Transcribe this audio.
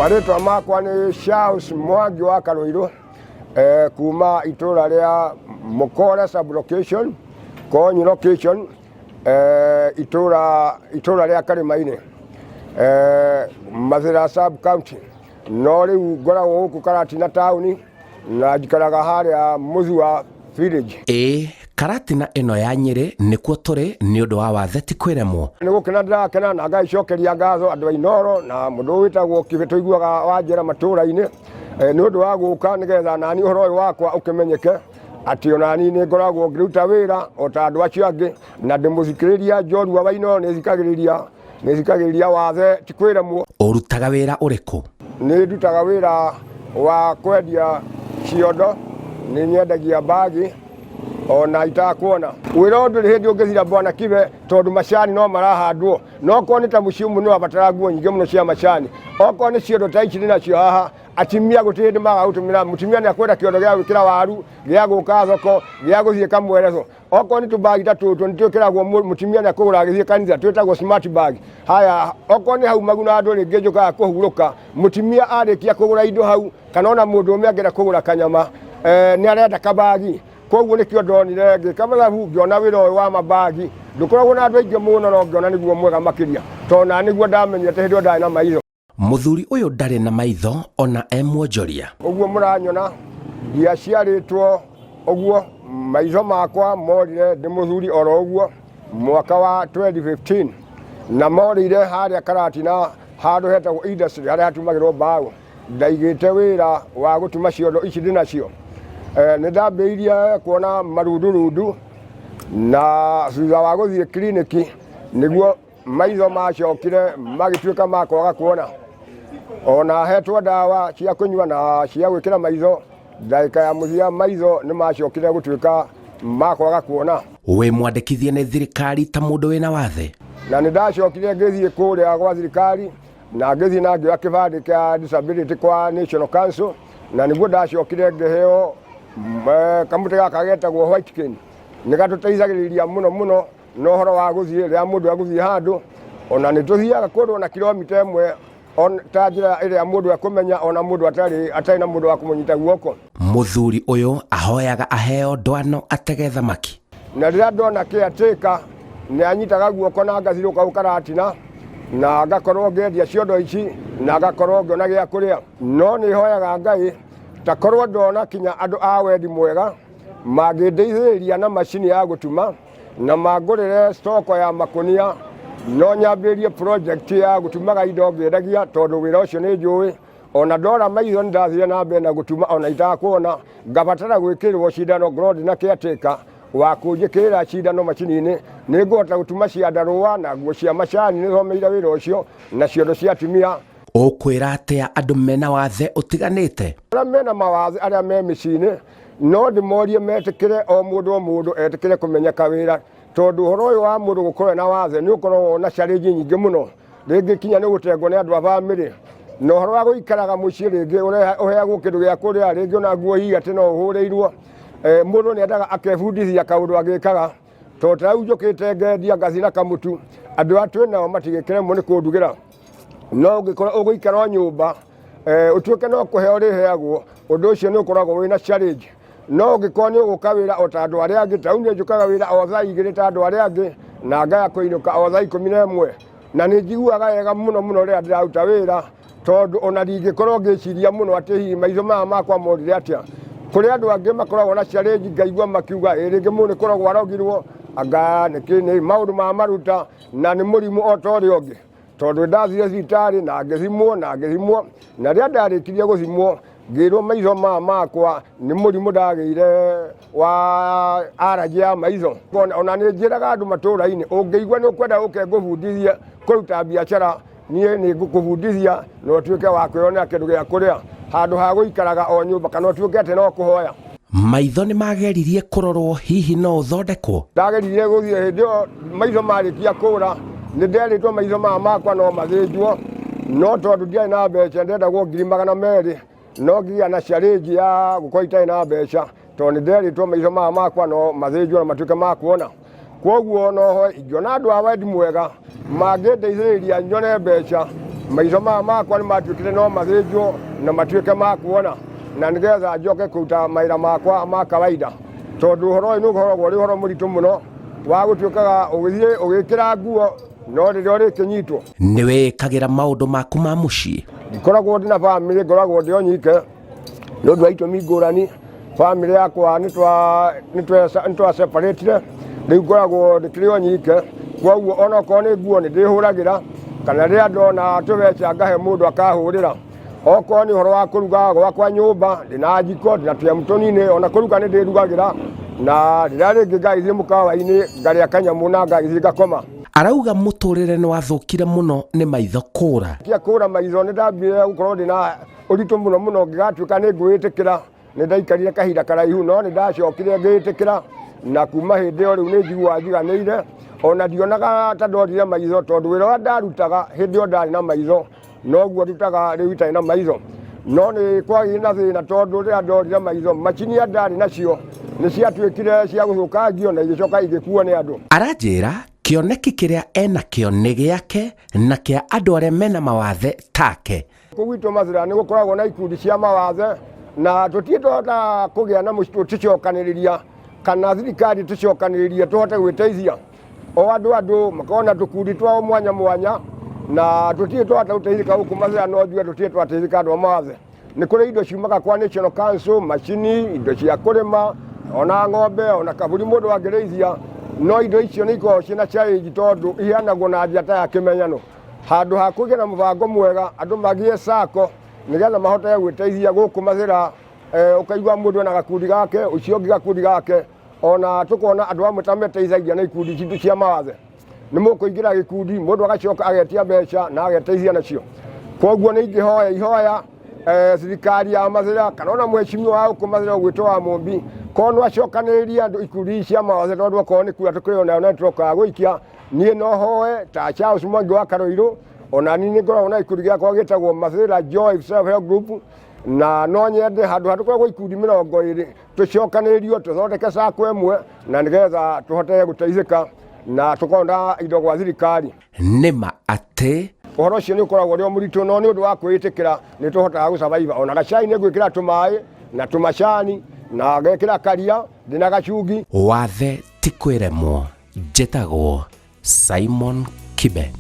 Marĩtwa makwa nĩ Charles Mwangi wa Karoiro, kuma itura ria Mukora sublocation, Konyi location, itura ria Karimaine, Mathira sub county. No riu ngoragwo guku Karatina town na njikaraga haria Muthua village. Karatina ino ya Nyeri nikuo turi ni undu wa wathe ti kwiremwo. Ni gukena ndakena na ngaicokeria ngatho andu ainoro na mundu witagwo Kibito iguaga wanjira matura-ini ni undu wa guka nigetha nani uhoro uyu wakwa ukimenyeke ati onani ni ngoragwo ngiruta wira o ta andu acio angi na ndimuthikiriria njorua wa ino ni thikagiriria wathe ti kwiremwo. Urutaga wira uriku? Ni ndutaga wira wa kwendia ciondo, ni nyendagia bagi ona itakwona wira undu ri hindi ungithira bwana kibe tondu macani no marahandwo no ko ni ta mushimu no abatara nguo nyingi muno cia macani oko ni ciondo ta ici nacio haha atimia gutindi maga utumira mutimia ni akwenda kiondo gia gwikira waru gia guka thoko gia guthie kamwerezo oko ni tubagi ta tutu nitwikiragwo mutimia ni akugura githie kanitha twitagwo smart bag. Haya oko ni hau maguna andu ringi njukaga kuhuruka mutimia arikia kugura indo hau kana ona mundu umwe angera kugura kanyama ni arenda kabagi. Koguo nikio ndonire ngikamerahu ngiona wira uyu wa mabagi ndukoragwo na andu aingi muno no ngiona niguo mwega makiria tona niguo ndamenyete hindi ndari na maitho. Muthuri uyu ndari na maitho ona emwonjoria. Uguo muranyona ndiaciaritwo uguo maitho makwa morire ndi muthuri oro uguo mwaka wa 2015 na morire haria Karatina handu hetagwo industry haria hatumagirwo mbaũ ndaigite wira wa gutuma ciondo ici ndinacio. Ni ndambĩrĩirie kuona marundurundu na thutha wa gũthiĩ kliniki niguo maitho macokire magĩtuĩka ma kwaga kuona. Ona hetwo ndawa cia kũnyua na cia gwĩkĩra maitho ndagĩka ya mũthia maitho nĩ macokire gũtuĩka ma kwaga kuona. We mwandĩkithie nĩ thirikari ta mũndũ wĩna wathe? Na nĩ ndacokire ngĩthiĩ kũrĩa gwa thirikari na ngĩthiĩ na ngĩoya kĩbandĩ kĩa disability kwa National Council na niguo ndacokire ngĩheo kamute gaka getagwo white cane ni gatuteithagiriria muno no horo wa guthie ria mundu aguthie handu ona ni tuthiaga kundu na kilomita imwe on ta njira iria mundu akumenya ona mundu atari na mundu wa kumunyita guoko. Muthuri uyu ahoyaga aheo ndwano atege thamaki na rira ndona kiateka ni anyitaga guoko na ngathiruka Karatina na ngakorwo ngendia ciondo ici na ngakorwo ngiona gia kuria no ni hoyaga Ngai takorwo ndona kinya andu a wendi mwega magĩndeithĩrĩria na macini ya gutuma na mangũrĩre stoko ya makunia no nyambĩrĩrie project ya gutumaga indo ngĩendagia tondu wĩra ũcio nĩ njũĩ ona ndora maitho nĩndathire na mbere na gutuma ona itakwona ngabatara gwĩkĩrwo cindano ngorwo ndina kĩatĩka wa kũnjĩkĩrĩra cindano macini-inĩ nĩ ngũhota gutuma ciandarũa na nguo cia macani nĩthomeire wĩra ũcio na ciondo cia atumia. Ukwira atia andu mena wathe utiganite? Aria mena mawathe aria me micini no ndimorie metikire o mundu etikire kumenyeka wira tondu horo uyu wa mundu gukorwo na wathe ni ukorwo na challenge nyingi muno ringi kinya ni gutengwo ni andu a family no horo wa guikaraga mucii ringi uheagwo kindu gia kuria ringi ona nguo hii ati no uhureirwo mundu ni endaga akebundithia kaundu agikaga to tarau njukite ngendia ngathina kamutu andu atu nao matigikire mu ni kundugira no ngikora uguikara nyumba utuike no kuheo riheagwo undu ucio ni ukoragwo wina challenge no ngikora ni uguka wira o ta andu aria angi tauni njukaga wira o thaa igiri ta andu aria angi na ngaya kuinuka o thaa 11 na ni njiguaga wega muno ria ndiraruta wira tondu ona ndingikorwo ngiciria muno ati hihi maitho maya makwa morire atia kuri andu angi makoragwo na challenge ngaigua makiuga ringi mu ni koragwo arogirwo anga ni maundu ma maruta na ni murimu o ta uria ungi tondu ndathire thibitari na ngithimwo na ria ndarikirie guthimwo ngirwo maitho makwa ni murimu ndagire wa allergy ya maitho ona ni njiraga andu matura-ini ungiigua ni ukwenda ukengubundithie kuruta biacara nie ni ngukubundithia no tuike wa kwirona kindu gia kuria handu ha guikaraga o nyumba kana tuike ati no kuhoya. Maitho ni mageririe kurorwo hihi no uthondekwo? Ndageririe guthie hindi maitho marikia kura ni nderitwo maitho makwa no mathinjwo no tondu ndiarĩ na mbeca ndendagwo 200,000 no ngia na challenge ya gukorwo itarĩ na mbeca tondu nderitwo maitho makwa no mathinjwo na matuĩke ma kuona. Koguo noho ingiona andu a wendi mwega mangĩndeithĩrĩria nyone mbeca maitho makwa nĩ matuĩkire no mathĩnjwo na matuĩke ma kuona na nĩgetha njoke kũruta mawĩra makwa ma kawaida tondũ ũhoro ũyũ nĩ ũkoragwo ũrĩ ũhoro mũritũ mũno wa gũtuĩkaga ũgĩthiĩ ũgĩkĩra nguo no rĩrĩa ũrĩkĩnyitwo. Nĩ wĩkagĩra maũndũ maku ma mũciĩ? Ndikoragwo ndĩ na bamĩrĩ, ngoragwo ndĩ o nyike nĩ ũndũ wa itũmi ngũrani. Bamĩrĩ yakwa nĩ twaseparatire, rĩu ngoragwo ndĩkĩrĩ o nyike, koguo ona okorwo nĩ nguo nĩ ndĩhũragĩra kana rĩrĩa ndona tũbeca ngahe mũndũ akahũrĩra. Okorwo nĩ ũhoro wa kũruga gwakwa nyũmba, ndĩna njiko, ndĩna tũnyamũ tũnini, ona kũruga nĩ ndĩrugagĩra, na rĩrĩa rĩngĩ ngagĩthiĩ mũkawa-inĩ ngarĩa kanyamũ na ngagĩthiĩ ngakoma. Arauga mũtũrĩre nĩ wathũkire mũno nĩ maitho kũra. Kia kũra maitho nĩ ndambire gũkorwo ndĩna ũritũ mũno mũno ngĩgatuĩka nĩ ngwĩtĩkĩra, nĩ ndaikarire kahinda karaihu no nĩ ndacokire ngĩtĩkĩra, na kuma hĩndĩ ĩyo rĩu nĩ njiguaga njiganĩire, ona ndionaga ta ndorire maitho tondũ wĩra ũrĩa ndarutaga hĩndĩ ĩyo ndarĩ na maitho noguo ndutaga rĩu itarĩ na maitho, no nĩ kwagĩire na thĩna tondũ rĩrĩa ndorire maitho macini iria ndarĩ nacio nĩ ciatuĩkire cia gũthũkangio na igĩcoka igĩkuo nĩ andũ. Aranjĩra kĩoneki kĩrĩa enakĩo nĩ gĩake na kĩa andũ arĩa mena mawathe take. Gwitũ Mathĩra nĩ gũkoragwo na ikundi cia mawathe na tũtiĩtũhota kũgĩa na tũcokanĩrĩria kana thirikari tũcokanĩrĩrie tũhote gwĩteithia o andũ makona tũkundi twao mwanya mwanya na tũtirĩ twahota gũteithĩka gũkũ Mathĩra no njuge tũtirĩ twateithĩka andũ a mawathe. Nĩ kũrĩ indo ciumaga kwa National Council, macini, indo cia kũrĩma, ona ng'ombe, ona kaburi mũndũ angĩrĩithia, no indo icio nĩ ikoragwo ciĩna challenge tondũ iheanagwo na njĩra ta ya kĩmenyano. Handũ ha kũgĩa na mũbango mwega andũ magĩe sako nĩgetha mahote gwĩteithia gũkũ Mathĩra, ũkaigua mũndũ na gakundi gake, ũcio ũngĩ gakundi gake, ona tũkona andũ amwe ta meteithagia na ikundi citũ cia mawathe. Nĩ mũkũingĩra gĩkundi mũndũ agacoka agetia mbeca na ageteithia nacio. Koguo nĩ ingĩhoya ihoya thirikari ya Mathĩra kana ona mheshimiwa wa gũkũ Mathĩra ũgwĩtwo wa Mũmbi korwo no acokanĩrĩrie andũ ikundi cia mawathe tondũ okorwo nĩ kuura tũkĩrĩ onayo network ya gũikia, niĩ no hoe ta Charles Mwangi wa Karoirũ, ona niĩ nĩ ngoragwo na ikundi gĩakwa gĩtagwo Mathĩra Joy Self Help Group, na no nyende handũ hatũkoragwo ikundi 20 tũcokanĩrĩrio tũthondeke sako ĩmwe na nĩgetha tũhote gũteithĩka na tũkorwo na indo gwa thirikari. Nĩma atĩ ũhoro ũcio nĩ ũkoragwo ũrĩ o mũritũ no nĩ ũndũ wa kwĩĩtĩkĩra nĩ tũhotaga gũsurvive. Ona gacai nĩ ngwĩkĩra tũmaĩ na tũmacani na ngekĩra karia ndĩna gacungi. Wathe ti kwĩremwo. Njĩtagwo Simon Kibe.